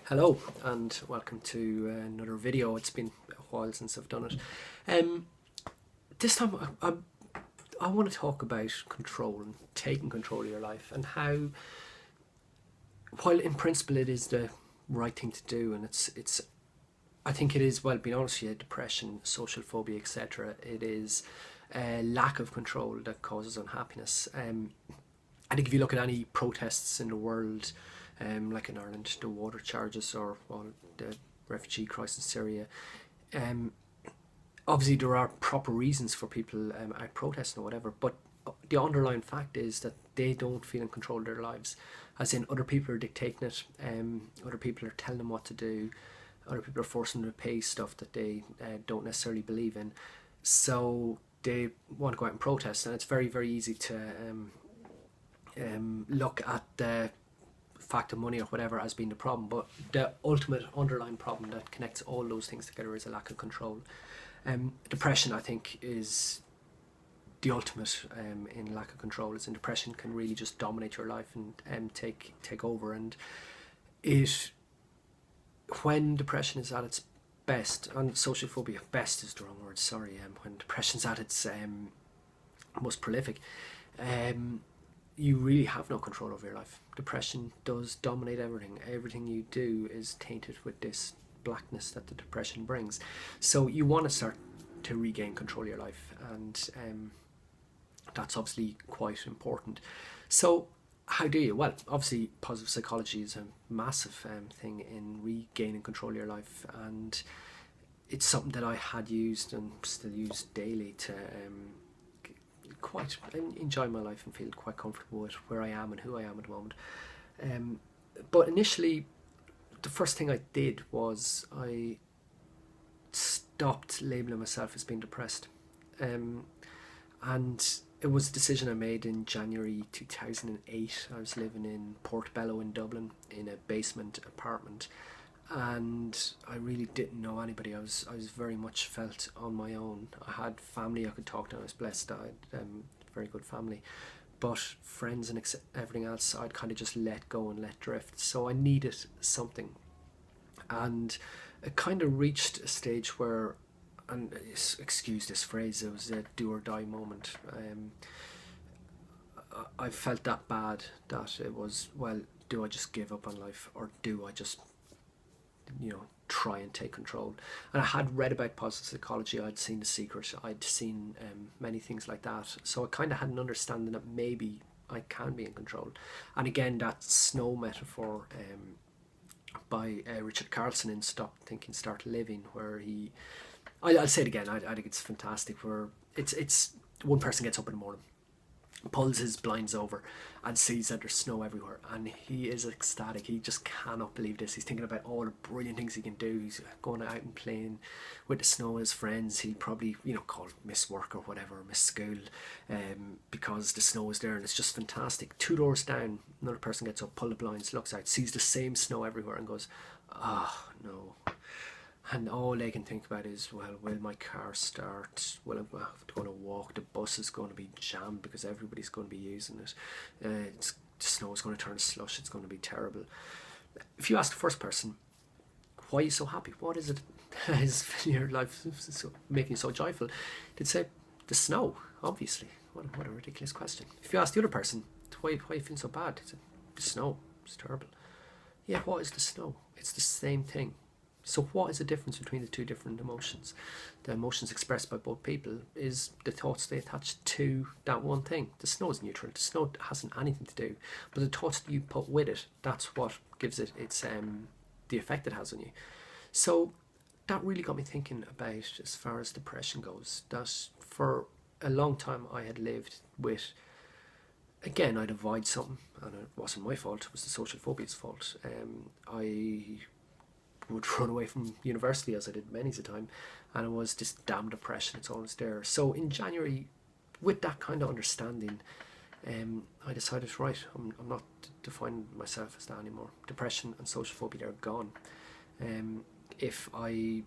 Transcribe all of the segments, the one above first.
Hello and welcome to another video. It's been a while since I've done it. Um, this time I want to talk about control and taking control of your life, and how, while in principle it is the right thing to do, and it's I think it is, well, being honest with you, depression, social phobia, etc. It is a lack of control that causes unhappiness. I think if you look at any protests in the world, like in Ireland, the water charges, or the refugee crisis in Syria, um, obviously there are proper reasons for people out protesting or whatever, but the underlying fact is that they don't feel in control of their lives. As in, other people are dictating it, other people are telling them what to do, other people are forcing them to pay stuff that they don't necessarily believe in. So they want to go out and protest, and it's very, very easy to look at the fact of money or whatever as being the problem, but the ultimate underlying problem that connects all those things together is a lack of control. Depression, I think, is the ultimate in lack of control. Is in depression can really just dominate your life and take over. And it, when depression is at its best, and social phobia, best is the wrong word, sorry, when depression's at its most prolific, you really have no control over your life. Depression does dominate everything. Everything you do is tainted with this blackness that the depression brings. So you want to start to regain control of your life, and that's obviously quite important. So how do you? Well, obviously positive psychology is a massive thing in regaining control of your life, and it's something that I had used and still use daily to quite enjoy my life and feel quite comfortable with where I am and who I am at the moment. But initially, the first thing I did was I stopped labeling myself as being depressed. And it was a decision I made in January 2008. I was living in Portobello in Dublin in a basement apartment, and I really didn't know anybody. I was very much felt on my own. I had family I could talk to. I was blessed. I had very good family, but friends and everything else I'd kind of just let go and let drift. So I needed something, and it kind of reached a stage where, and excuse this phrase, it was a do or die moment. I felt that bad that it was, well, do I just give up on life, or do I just try and take control? And I had read about positive psychology, I'd seen The Secret, I'd seen many things like that, so I kind of had an understanding that maybe I can be in control. And again, that snow metaphor by Richard Carlson in Stop Thinking Start Living, where I'll say it again, I think it's fantastic, where it's one person gets up in the morning, pulls his blinds over and sees that there's snow everywhere, and he is ecstatic. He just cannot believe this. He's thinking about all the brilliant things he can do. He's going out and playing with the snow with his friends. He'll probably call miss work or whatever, miss school, because the snow is there, and it's just fantastic. Two doors down, another person gets up, pulls the blinds, looks out, sees the same snow everywhere, and goes, oh no. And all they can think about is, well, will my car start? Will I have to go on walk? The bus is going to be jammed because everybody's going to be using it. The snow is going to turn to slush. It's going to be terrible. If you ask the first person, why are you so happy? What is it that is in your life making you so joyful? They'd say, the snow, obviously. What a ridiculous question. If you ask the other person, why are you feeling so bad? They'd say, the snow, it's terrible. Yeah, what is the snow? It's the same thing. So what is the difference between the two different emotions? The emotions expressed by both people is the thoughts they attach to that one thing. The snow is neutral. The snow hasn't anything to do. But the thoughts that you put with it, that's what gives it its the effect it has on you. So that really got me thinking about, as far as depression goes, that for a long time I had lived with, again, I'd avoid something, and it wasn't my fault, it was the social phobia's fault. I would run away from university, as I did many a time, and it was this damn depression, it's always there. So in January, with that kind of understanding, I decided, right, I'm not defining myself as that anymore. Depression and social phobia are gone. If I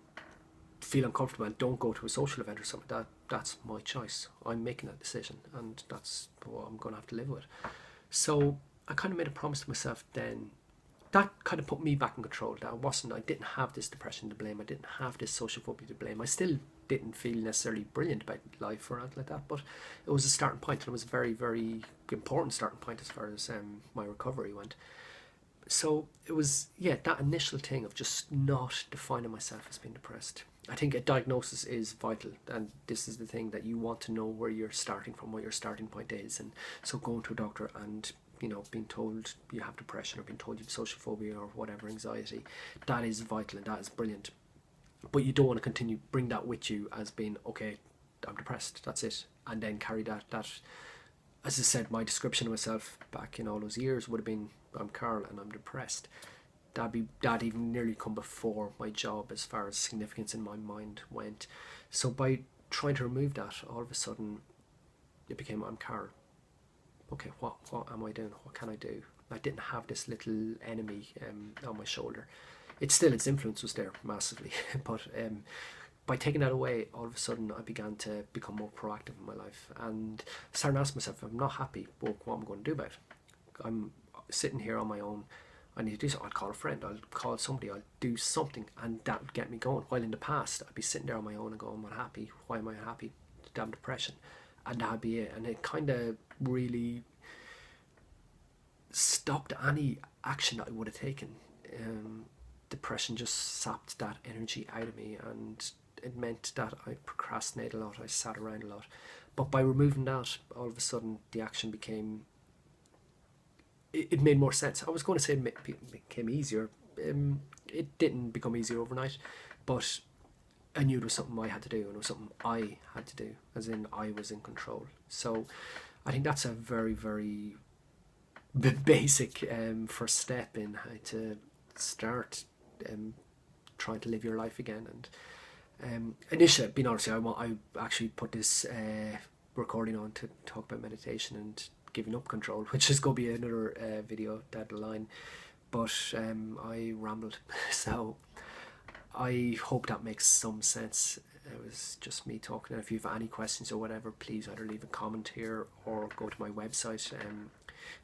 feel uncomfortable and don't go to a social event or something, that's my choice. I'm making that decision, and that's what I'm going to have to live with. So I kind of made a promise to myself then, that kind of put me back in control. That I didn't have this depression to blame. I didn't have this social phobia to blame. I still didn't feel necessarily brilliant about life or anything like that, but it was a starting point, and it was a very, very important starting point as far as my recovery went. So it was, yeah, that initial thing of just not defining myself as being depressed. I think a diagnosis is vital, and this is the thing that you want to know where you're starting from, what your starting point is. And so going to a doctor and being told you have depression or being told you have social phobia or whatever, anxiety, that is vital and that is brilliant. But you don't want to continue bring that with you as being, okay, I'm depressed, that's it, and then carry that. As I said, my description of myself back in all those years would have been, I'm Carl and I'm depressed. That even nearly come before my job as far as significance in my mind went. So by trying to remove that, all of a sudden it became, I'm Carl. Okay, what am I doing? What can I do? I didn't have this little enemy on my shoulder. Its influence was there massively, but by taking that away, all of a sudden I began to become more proactive in my life and started asking myself, if I'm not happy, well, what am I going to do about it? I'm sitting here on my own. I need to do something. I'll call a friend, I'll call somebody, I'll do something, and that would get me going. While in the past, I'd be sitting there on my own and going, I'm unhappy. Why am I unhappy? Damn depression. And that'd be it. And it kind of really stopped any action that I would have taken. Depression just sapped that energy out of me, and it meant that I procrastinated a lot, I sat around a lot. But by removing that, all of a sudden the action became, it made more sense. I was going to say it became easier. It didn't become easier overnight, but I knew it was something I had to do, and it was something I had to do, as in I was in control. So I think that's a very, very basic first step in how to start trying to live your life again. And initially, being honest, I actually put this recording on to talk about meditation and giving up control, which is going to be another video down the line. But I rambled, so I hope that makes some sense. It was just me talking. And if you have any questions or whatever, please either leave a comment here or go to my website.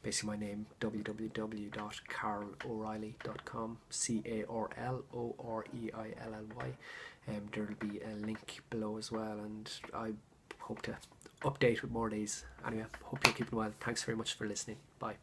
Basically my name, www.carloreilly.com, CarloReilly. There'll be a link below as well, and I hope to update with more of these. Anyway, hope you're keeping well. Thanks very much for listening. Bye.